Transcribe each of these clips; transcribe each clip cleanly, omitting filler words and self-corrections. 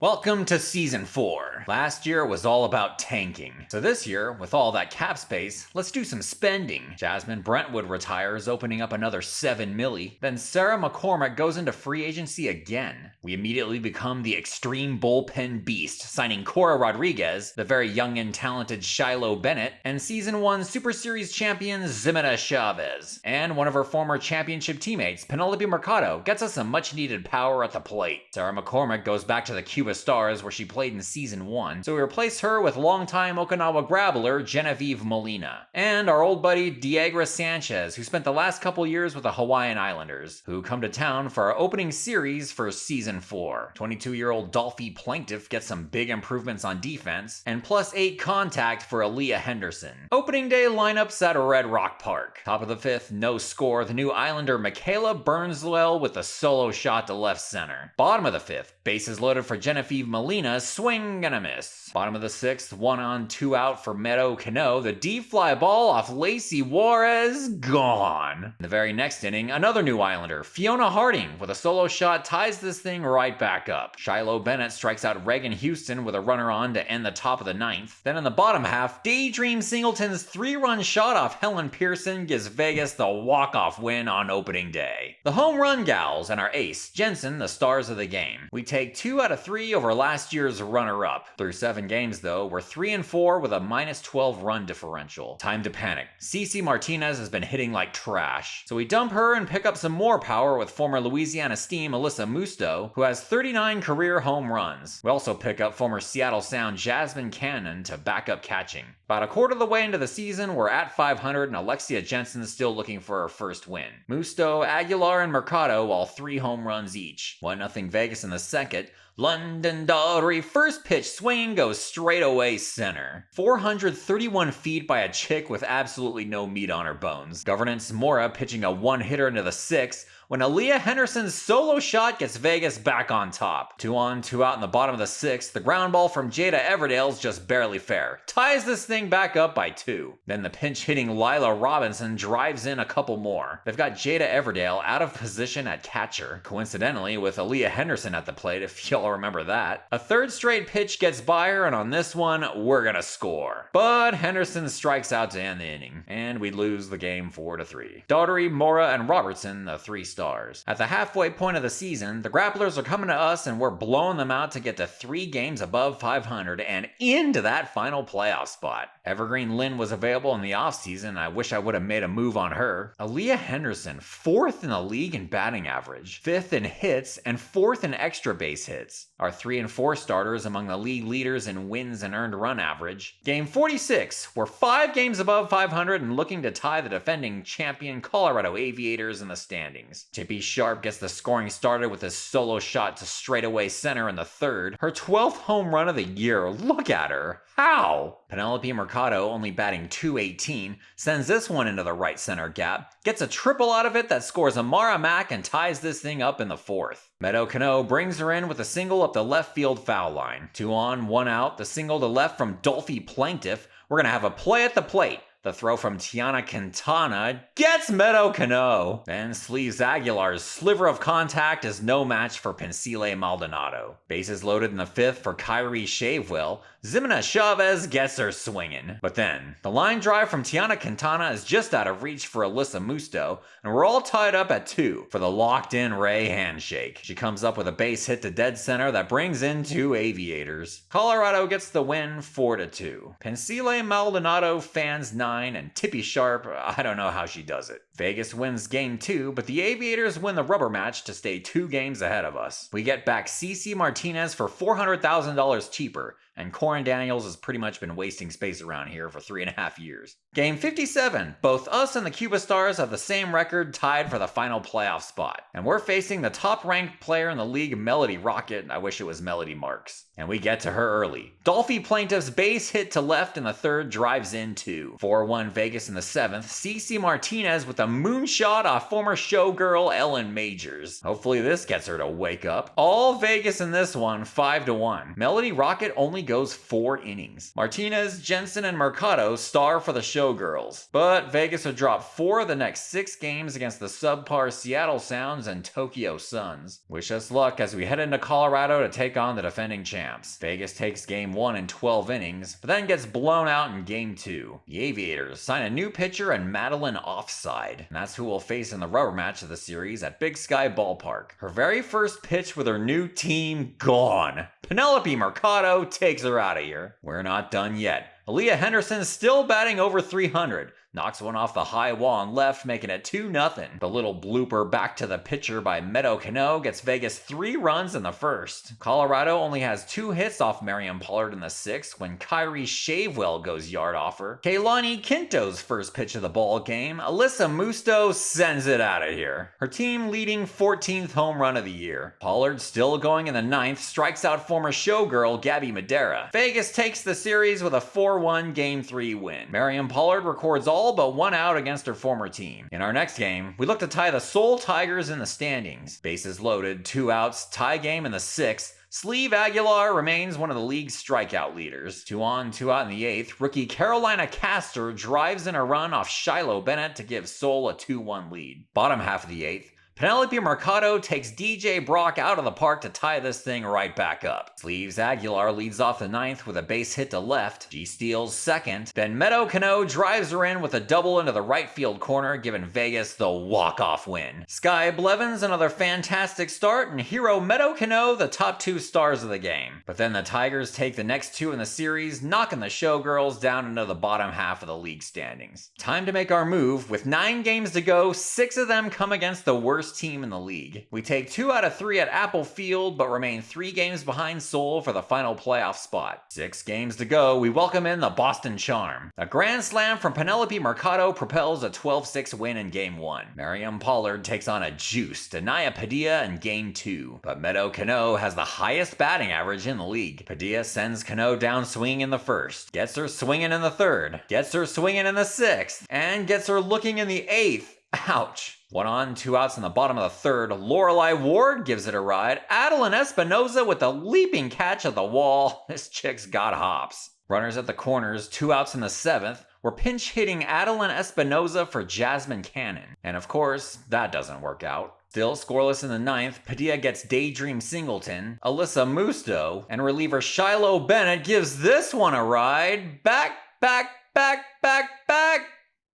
Welcome to Season 4. Last year was all about tanking. So this year, with all that cap space, let's do some spending. Jasmine Brentwood retires, opening up another $7 million. Then Sarah McCormick goes into free agency again. We immediately become the extreme bullpen beast, signing Cora Rodriguez, the very young and talented Shiloh Bennett, and Season 1 Super Series champion Ximena Chavez. And one of her former championship teammates, Penelope Mercado, gets us some much-needed power at the plate. Sarah McCormick goes back to the Cuba Stars where she played in Season 1, so we replace her with longtime Okinawa Grappler Genevieve Molina, and our old buddy Diegra Sanchez, who spent the last couple years with the Hawaiian Islanders, who come to town for our opening series for Season 4. 22-year-old Dolphy Plaintiff gets some big improvements on defense, and +8 contact for Aaliyah Henderson. Opening day lineups at Red Rock Park. Top of the fifth, no score, the new Islander Michaela Burnswell with a solo shot to left center. Bottom of the fifth, bases loaded for Genevieve Molina, swing and a miss. Bottom of the sixth, 1 on 2 out for Meadow Cano. The deep fly ball off Lacey Juarez, gone. In the very next inning, another new Islander, Fiona Harding, with a solo shot ties this thing right back up. Shiloh Bennett strikes out Reagan Houston with a runner on to end the top of the ninth. Then in the bottom half, Daydream Singleton's 3-run shot off Helen Pearson gives Vegas the walk-off win on opening day. The home run gals and our ace, Jensen, the stars of the game. We take 2 out of 3 over last year's runner-up. Through 7 games though, we're 3-4 with a -12 run differential. Time to panic. CeCe Martinez has been hitting like trash. So we dump her and pick up some more power with former Louisiana Steam Alyssa Musto, who has 39 career home runs. We also pick up former Seattle Sound Jasmine Cannon to back up catching. About a quarter of the way into the season, we're at 500 and Alexia Jensen's still looking for her first win. Musto, Aguilar, and Mercado all 3 home runs each. 1-0 Vegas in the second. London Daughtery first pitch swing goes straight away center. 431 feet by a chick with absolutely no meat on her bones. Governance Mora pitching a 1-hitter into the 6th when Aaliyah Henderson's solo shot gets Vegas back on top. 2 on, 2 out in the bottom of the 6th. The ground ball from Jada Everdale's just barely fair. Ties this thing back up by 2. Then the pinch hitting Lila Robinson drives in a couple more. They've got Jada Everdale out of position at catcher, coincidentally with Aaliyah Henderson at the plate if y'all remember that. A third straight pitch gets by her, and on this one, we're gonna score. But Henderson strikes out to end the inning, and we lose the game 4-3. Daughtery, Mora, and Robertson, the 3 stars. At the halfway point of the season, the Grapplers are coming to us and we're blowing them out to get to 3 games above 500 and into that final playoff spot. Evergreen Lynn was available in the offseason. I wish I would have made a move on her. Aaliyah Henderson, 4th in the league in batting average, 5th in hits, and 4th in extra base hits. Our 3 and 4 starters among the league leaders in wins and earned run average. Game 46, we're 5 games above 500 and looking to tie the defending champion Colorado Aviators in the standings. Tippy Sharp gets the scoring started with a solo shot to straightaway center in the 3rd. Her 12th home run of the year. Look at her. How? Penelope Mercado, only batting .218, sends this one into the right center gap, gets a triple out of it that scores Amara Mack and ties this thing up in the 4th. Meadow Cano brings her in with a single up the left field foul line. 2 on, 1 out, the single to left from Dolphy Plaintiff. We're gonna have a play at the plate. The throw from Tiana Quintana gets Meadow Cano. Then Sleeves Aguilar's sliver of contact is no match for Pensile Maldonado. Bases loaded in the 5th for Kyrie Shavewell. Ximena Chavez gets her swinging. But then, the line drive from Tiana Quintana is just out of reach for Alyssa Musto, and we're all tied up at 2 for the locked-in Ray handshake. She comes up with a base hit to dead center that brings in 2 Aviators. Colorado gets the win 4-2. Pensile Maldonado fans 9, and Tippy Sharp, I don't know how she does it. Vegas wins game 2, but the Aviators win the rubber match to stay 2 games ahead of us. We get back CeCe Martinez for $400,000 cheaper, and Corin Daniels has pretty much been wasting space around here for 3.5 years. Game 57, both us and the Cuba Stars have the same record, tied for the final playoff spot. And we're facing the top-ranked player in the league, Melody Rocket. I wish it was Melody Marks. And we get to her early. Dolphy Plaintiff's base hit to left in the 3rd drives in 2. 4 4-1 Vegas in the 7th. CeCe Martinez with a moonshot off former showgirl Ellen Majors. Hopefully this gets her to wake up. All Vegas in this one, 5-1. Melody Rocket only goes 4 innings. Martinez, Jensen, and Mercado star for the showgirls. But Vegas would drop 4 of the next 6 games against the subpar Seattle Sounds and Tokyo Suns. Wish us luck as we head into Colorado to take on the defending champs. Vegas takes game 1 in 12 innings, but then gets blown out in game 2. The Aviators sign a new pitcher and Madeline Offside, and that's who we'll face in the rubber match of the series at Big Sky Ballpark. Her very first pitch with her new team gone. Penelope Mercado takes her out of here. We're not done yet. Aaliyah Henderson still batting over 300. Knocks one off the high wall on left, making it 2-0. The little blooper back to the pitcher by Meadow Cano gets Vegas 3 runs in the first. Colorado only has 2 hits off Marion Pollard in the 6th when Kyrie Shavewell goes yard off her. Kaylani Quinto's first pitch of the ball game, Alyssa Musto sends it out of here. Her team leading 14th home run of the year. Pollard still going in the 9th, strikes out former showgirl Gabby Madera. Vegas takes the series with a 4-1 Game 3 win. Marion Pollard records all but 1 out against her former team. In our next game, we look to tie the Seoul Tigers in the standings. Bases loaded, 2 outs, tie game in the 6th. Sleeve Aguilar remains one of the league's strikeout leaders. 2 on, 2 out in the 8th. Rookie Carolina Castor drives in a run off Shiloh Bennett to give Seoul a 2-1 lead. Bottom half of the 8th. Penelope Mercado takes DJ Brock out of the park to tie this thing right back up. Sleeves Aguilar leads off the 9th with a base hit to left. She steals second. Then Meadow Cano drives her in with a double into the right field corner, giving Vegas the walk-off win. Sky Blevins another fantastic start, and Hero Meadow Cano the top 2 stars of the game. But then the Tigers take the next 2 in the series, knocking the showgirls down into the bottom half of the league standings. Time to make our move. With 9 games to go, 6 of them come against the worst team in the league. We take 2 out of 3 at Apple Field, but remain 3 games behind Seoul for the final playoff spot. 6 games to go, we welcome in the Boston Charm. A grand slam from Penelope Mercado propels a 12-6 win in Game 1. Mariam Pollard takes on a juice, Denaya Padilla in Game 2. But Meadow Cano has the highest batting average in the league. Padilla sends Cano down swinging in the 1st, gets her swinging in the 3rd, gets her swinging in the 6th, and gets her looking in the 8th. Ouch. 1 on, 2 outs in the bottom of the 3rd. Lorelei Ward gives it a ride. Adeline Espinoza with a leaping catch at the wall. This chick's got hops. Runners at the corners, 2 outs in the 7th. We're pinch hitting Adeline Espinoza for Jasmine Cannon. And of course, that doesn't work out. Still scoreless in the 9th, Padilla gets Daydream Singleton. Alyssa Musto and reliever Shiloh Bennett gives this one a ride. Back.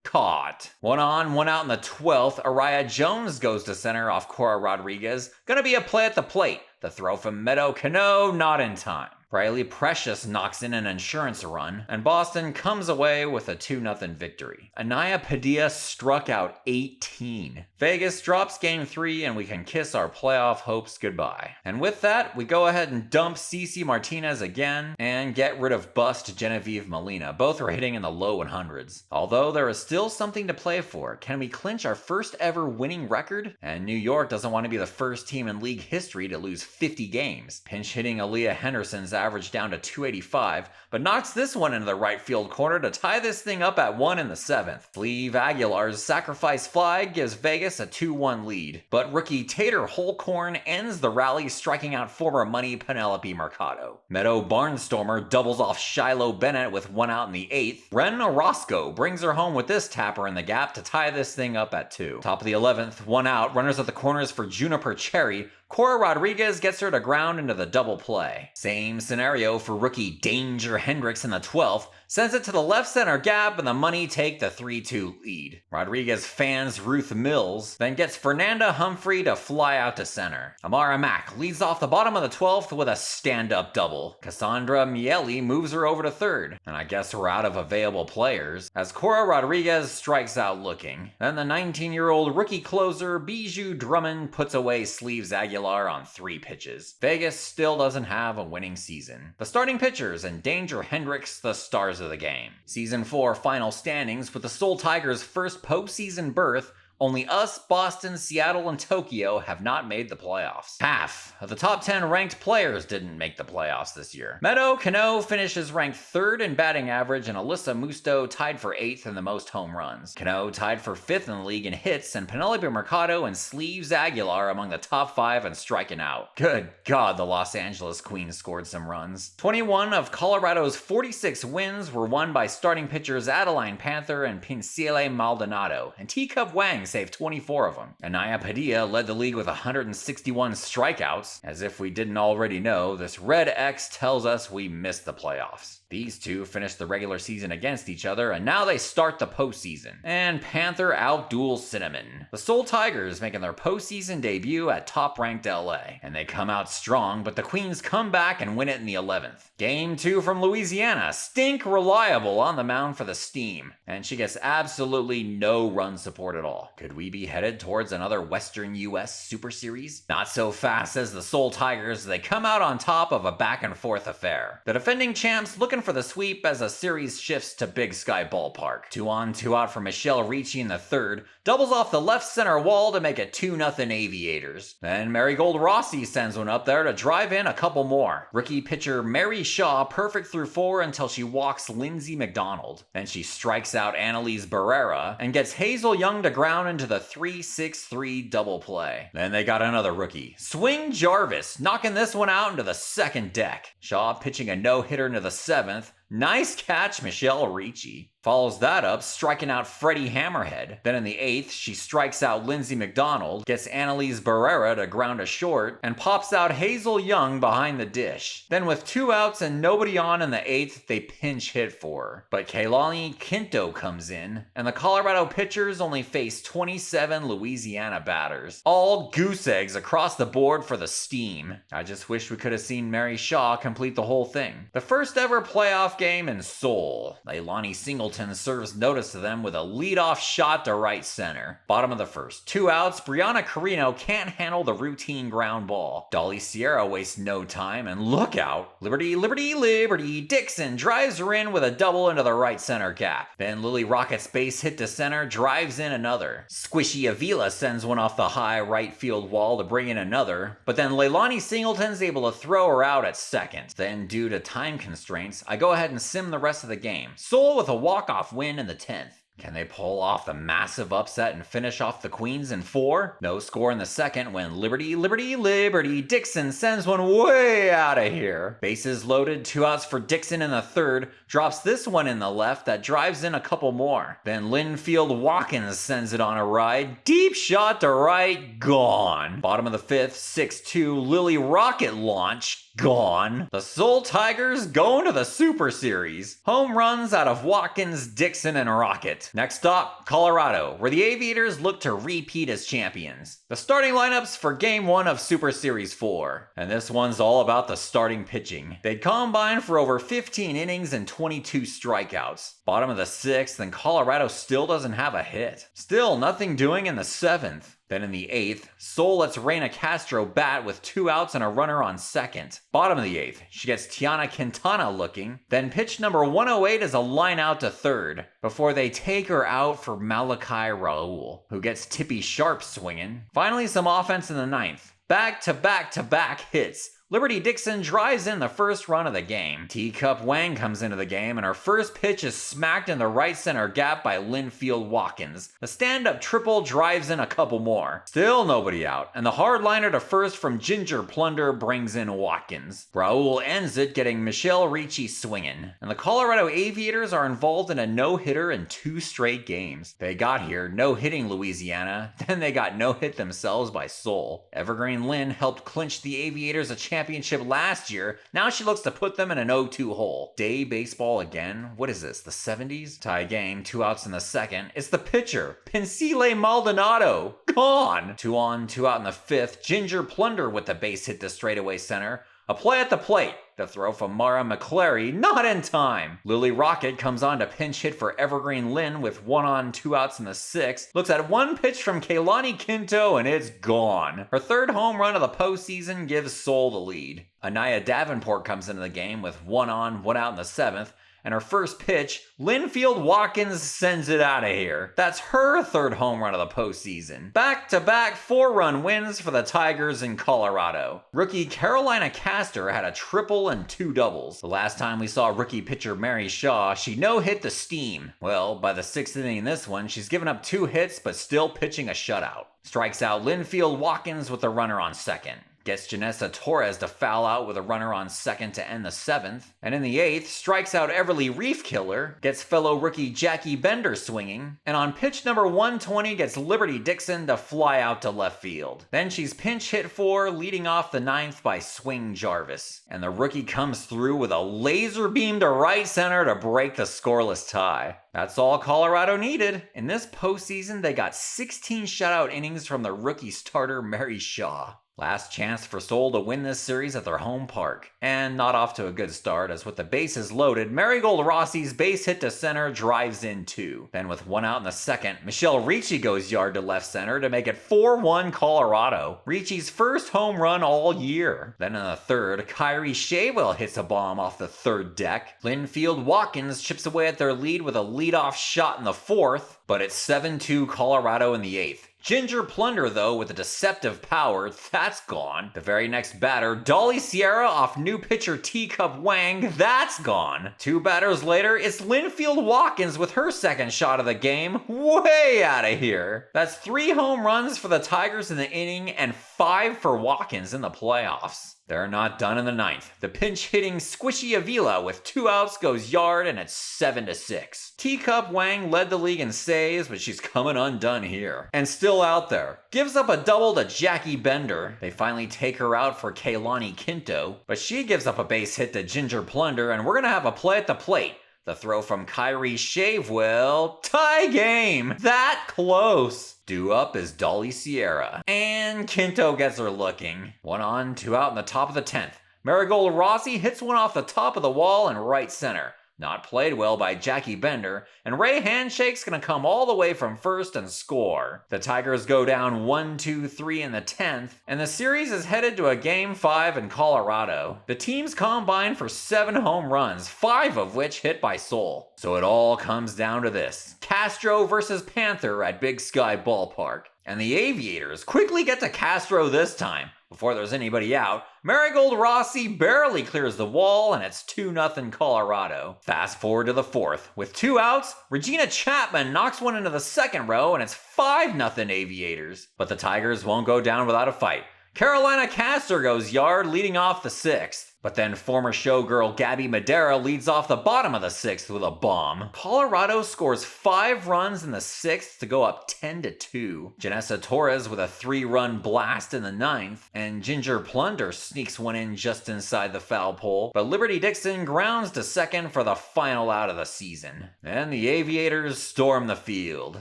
Caught. 1 on, 1 out in the 12th. Araya Jones goes to center off Cora Rodriguez. Gonna be a play at the plate. The throw from Meadow Cano, not in time. Riley Precious knocks in an insurance run, and Boston comes away with a 2-0 victory. Anaya Padilla struck out 18. Vegas drops Game 3, and we can kiss our playoff hopes goodbye. And with that, we go ahead and dump CeCe Martinez again, and get rid of bust Genevieve Molina. Both are hitting in the low 100s. Although there is still something to play for. Can we clinch our first ever winning record? And New York doesn't want to be the first team in league history to lose 50 games. Pinch hitting Aaliyah Henderson's average down to 285, but knocks this one into the right field corner to tie this thing up at 1 in the 7th. Sleeve Aguilar's sacrifice fly gives Vegas a 2-1 lead, but rookie Tater Holcorn ends the rally, striking out former money Penelope Mercado. Meadow Barnstormer doubles off Shiloh Bennett with 1 out in the 8th. Ren Orozco brings her home with this tapper in the gap to tie this thing up at 2. Top of the 11th, 1 out, runners at the corners for Juniper Cherry. Cora Rodriguez gets her to ground into the double play. Same scenario for rookie Danger Hendricks in the 12th, sends it to the left center gap and the Money take the 3-2 lead. Rodriguez fans Ruth Mills, then gets Fernanda Humphrey to fly out to center. Amara Mack leads off the bottom of the 12th with a stand-up double. Cassandra Miele moves her over to 3rd, and I guess we're out of available players, as Cora Rodriguez strikes out looking. Then the 19-year-old rookie closer Bijou Drummond puts away Sleeves Aguilar on 3 pitches. Vegas still doesn't have a winning season. The starting pitchers and Danger Hendricks the stars of the game. Season 4 final standings with the Seoul Tigers' first postseason berth. Only us, Boston, Seattle, and Tokyo have not made the playoffs. Half of the top 10 ranked players didn't make the playoffs this year. Meadow Cano finishes ranked 3rd in batting average, and Alyssa Musto tied for 8th in the most home runs. Cano tied for 5th in the league in hits, and Penelope Mercado and Sleeves Aguilar among the top 5 in striking out. Good God, the Los Angeles Queens scored some runs. 21 of Colorado's 46 wins were won by starting pitchers Adeline Panther and Pincele Maldonado, and Teacup Wang saved 24 of them. Anaya Padilla led the league with 161 strikeouts. As if we didn't already know, this red X tells us we missed the playoffs. These two finished the regular season against each other, and now they start the postseason. And Panther outduels Cinnamon. The Seoul Tigers making their postseason debut at top-ranked LA. And they come out strong, but the Queens come back and win it in the 11th. Game 2 from Louisiana. Stink Reliable on the mound for the Steam. And she gets absolutely no run support at all. Could we be headed towards another Western US Super Series? Not so fast as the Seoul Tigers. They come out on top of a back-and-forth affair. The defending champs looking for the sweep as a series shifts to Big Sky Ballpark. 2 on, 2 out for Michelle Ricci in the 3rd, doubles off the left center wall to make it 2-0 Aviators. Then Marigold Rossi sends one up there to drive in a couple more. Rookie pitcher Mary Shaw perfect through 4 until she walks Lindsay McDonald. Then she strikes out Annalise Barrera and gets Hazel Young to ground into the 3-6-3 double play. Then they got another rookie, Swing Jarvis, knocking this one out into the 2nd deck. Shaw pitching a no-hitter into the 7th. Nice catch, Michelle Ricci. Follows that up, striking out Freddie Hammerhead. Then in the 8th, she strikes out Lindsay McDonald, gets Annalise Barrera to ground a short, and pops out Hazel Young behind the dish. Then with 2 outs and nobody on in the 8th, they pinch hit for her. But Kailani Quinto comes in, and the Colorado pitchers only face 27 Louisiana batters. All goose eggs across the board for the Steam. I just wish we could have seen Mary Shaw complete the whole thing. The first ever playoff game in Seoul. Leilani Singleton serves notice to them with a leadoff shot to right center. Bottom of the 1st. 2 outs, Brianna Carino can't handle the routine ground ball. Dolly Sierra wastes no time, and look out! Liberty Dixon drives her in with a double into the right center gap. Then Lily Rocket's base hit to center, drives in another. Squishy Avila sends one off the high right field wall to bring in another, but then Leilani Singleton's able to throw her out at 2nd. Then due to time constraints, I go ahead and sim the rest of the game. Seoul with a walk-off win in the 10th. Can they pull off the massive upset and finish off the Queens in 4? No score in the 2nd when Liberty Dixon sends one way out of here. Bases loaded, 2 outs for Dixon in the 3rd, drops this one in the left that drives in a couple more. Then Linfield Watkins sends it on a ride, deep shot to right, gone. Bottom of the 5th, 6-2, Lily Rocket launch, gone. The Seoul Tigers going to the Super Series. Home runs out of Watkins, Dixon, and Rocket. Next stop, Colorado, where the Aviators look to repeat as champions. The starting lineups for Game 1 of Super Series 4. And this one's all about the starting pitching. They'd combine for over 15 innings and 22 strikeouts. Bottom of the 6th, and Colorado still doesn't have a hit. Still nothing doing in the 7th. Then in the 8th, Seoul lets Reina Castro bat with 2 outs and a runner on 2nd. Bottom of the 8th, she gets Tiana Quintana looking. Then pitch number 108 is a line out to 3rd, before they take her out for Malachi Raul, who gets Tippy Sharp swinging. Finally some offense in the 9th. Back-to-back hits. Liberty Dixon drives in the first run of the game. Teacup Wang comes into the game, and her first pitch is smacked in the right center gap by Linfield Watkins. The stand-up triple drives in a couple more. Still nobody out, and the hardliner to first from Ginger Plunder brings in Watkins. Raul ends it, getting Michelle Ricci swinging. And the Colorado Aviators are involved in a no-hitter in 2 straight games. They got here no-hitting Louisiana, then they got no-hit themselves by Seoul. Evergreen Lynn helped clinch the Aviators a championship last year. Now she looks to put them in an 0-2 hole. Day baseball again? What is this, the 70s? Tie game, 2 outs in the 2nd. It's the pitcher, Pincele Maldonado. Gone! 2 on, 2 out in the 5th. Ginger Plunder with the base hit to straightaway center. A play at the plate. The throw from Mara McClary, not in time. Lily Rocket comes on to pinch hit for Evergreen Lynn with 1 on, 2 outs in the 6th. Looks at one pitch from Kailani Quinto and it's gone. Her 3rd home run of the postseason gives Seoul the lead. Anaya Davenport comes into the game with 1 on, 1 out in the 7th. and her first pitch, Linfield Watkins sends it out of here. That's her third home run of the postseason. Back-to-back 4-run wins for the Tigers in Colorado. Rookie Carolina Castor had a triple and 2 doubles. The last time we saw rookie pitcher Mary Shaw, she no-hit the steam. Well, by the 6th inning in this one, she's given up 2 hits but still pitching a shutout. Strikes out Linfield Watkins with a runner on second. Gets Janessa Torres to foul out with a runner on second to end the 7th. And in the 8th, strikes out Everly Reefkiller, gets fellow rookie Jackie Bender swinging, and on pitch number 120 gets Liberty Dixon to fly out to left field. Then she's pinch hit for, leading off the 9th by Swing Jarvis. And the rookie comes through with a laser beam to right center to break the scoreless tie. That's all Colorado needed. In this postseason, they got 16 shutout innings from the rookie starter Mary Shaw. Last chance for Seoul to win this series at their home park. And not off to a good start, as with the bases loaded, Marigold Rossi's base hit to center drives in 2. Then with 1 out in the 2nd, Michelle Ricci goes yard to left center to make it 4-1 Colorado. Ricci's first home run all year. Then in the 3rd, Kyrie Shaywell hits a bomb off the 3rd deck. Linfield Watkins chips away at their lead with a leadoff shot in the 4th, but it's 7-2 Colorado in the 8th. Ginger Plunder, though, with a deceptive power, that's gone. The very next batter, Dolly Sierra off new pitcher Teacup Wang, that's gone. 2 batters later, it's Linfield Watkins with her second shot of the game, way out of here. That's 3 home runs for the Tigers in the inning and 5 for Watkins in the playoffs. They're not done in the 9th. The pinch-hitting Squishy Avila with 2 outs goes yard and it's 7-6. Teacup Wang led the league in saves, but she's coming undone here. And still out there. Gives up a double to Jackie Bender. They finally take her out for Kaylani Quinto, but she gives up a base hit to Ginger Plunder, and we're gonna have a play at the plate. The throw from Kyrie Shavewell. Tie game! That close! Due up is Dolly Sierra. And Quinto gets her looking. 1 on, 2 out in the top of the 10th. Marigold Rossi hits one off the top of the wall in right center. Not played well by Jackie Bender, and Ray Handshake's gonna come all the way from first and score. The Tigers go down 1-2-3 in the 10th, and the series is headed to a Game 5 in Colorado. The teams combined for 7 home runs, 5 of which hit by Seoul. So it all comes down to this. Castro versus Panther at Big Sky Ballpark. And the Aviators quickly get to Castro this time. Before there's anybody out, Marigold Rossi barely clears the wall and it's 2-0 Colorado. Fast forward to the 4th. With 2 outs, Regina Chapman knocks one into the 2nd row and it's 5-0 Aviators. But the Tigers won't go down without a fight. Carolina Castor goes yard leading off the 6th. But then former showgirl Gabby Madera leads off the bottom of the 6th with a bomb. Colorado scores 5 runs in the 6th to go up 10-2. Janessa Torres with a 3-run blast in the 9th, and Ginger Plunder sneaks one in just inside the foul pole, but Liberty Dixon grounds to second for the final out of the season. And the Aviators storm the field.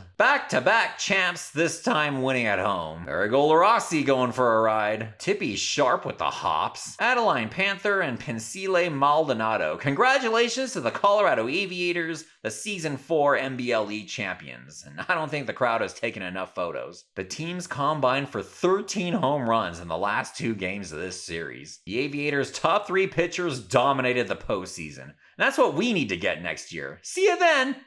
Back-to-back champs, this time winning at home. Marigold Rossi going for a ride. Tippy Sharp with the hops. Adeline Panther and Pensile Maldonado. Congratulations to the Colorado Aviators, the Season 4 MBLE champions. And I don't think the crowd has taken enough photos. The teams combined for 13 home runs in the last 2 games of this series. The Aviators' top 3 pitchers dominated the postseason. And that's what we need to get next year. See you then!